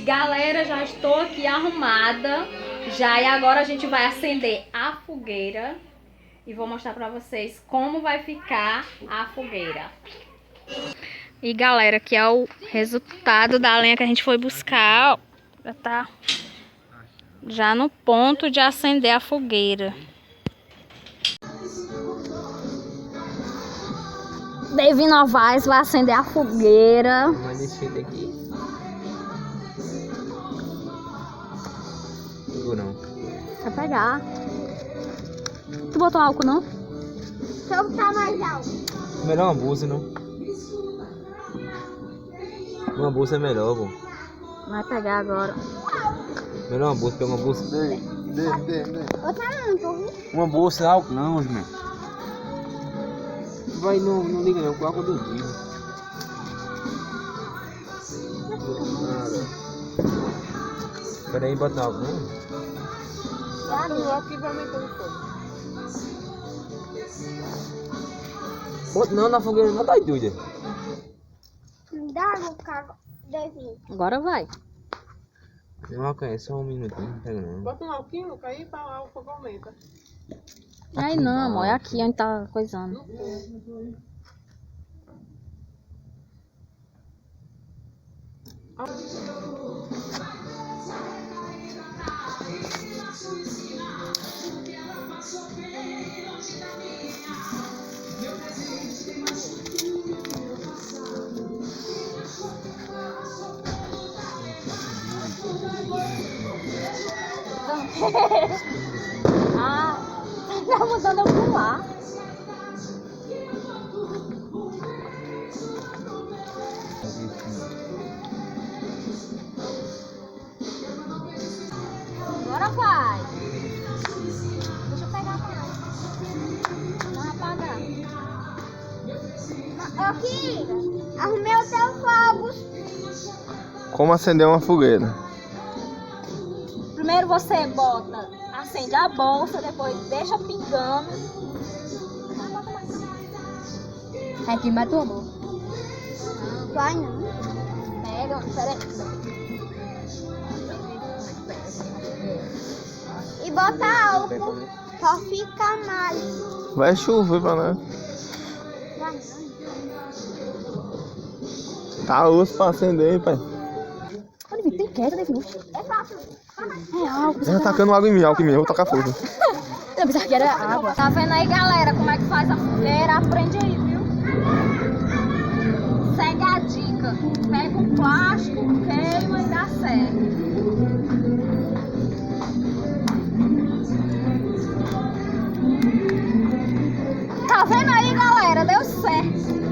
galera, já estou aqui arrumada já, e agora a gente vai acender a fogueira e vou mostrar pra vocês como vai ficar a fogueira. E galera, aqui é o resultado da lenha que a gente foi buscar, ó. Já tá já no ponto de acender a fogueira. Davi Novaes vai acender a fogueira. Mas esse jeito aqui. Não. Vai pegar. Tu botou álcool, não? Deixa eu botar mais álcool. Melhor uma bolsa, não? Uma bolsa é melhor, pô. Vai pegar agora. Melhor uma bolsa, pega uma bolsa. Dê. Botar não, tô vendo. Uma bolsa, álcool não, Osman. Vai, não liga não, com álcool do vídeo. Pera aí, bota álcool, não? Aqui vai aumentar o fogo. Bota não na fogueira, não tá doida. Me dá água, cago. Devinho. Agora vai. Não, álcool é só um minutinho, não pega não. Bota um alquinho, aí para o fogo aumenta. Aí não, amor, é aqui onde tá coisando. Ah, tá mudando eu pular. Agora vai. Deixa eu pegar mais. Não apagar. Aqui, arrumei o teu fogo. Como acender uma fogueira? Primeiro você bota, acende a bolsa, depois deixa pingando. Aqui matou, amor. Vai não. Pega, peraí. E bota álcool. Só fica mais. Vai chover pra lá. Vai não. Tá osso pra acender, hein, pai? Olha, tem queda, Davi. É fácil. É álcool. Tá tacando água em mim, eu vou tacar fogo. Eu pensava que era água. Tá vendo aí, galera, como é que faz a fogueira? Aprende aí, viu? Segue a dica. Pega o plástico, queima e dá certo. Tá vendo aí, galera? Deu certo.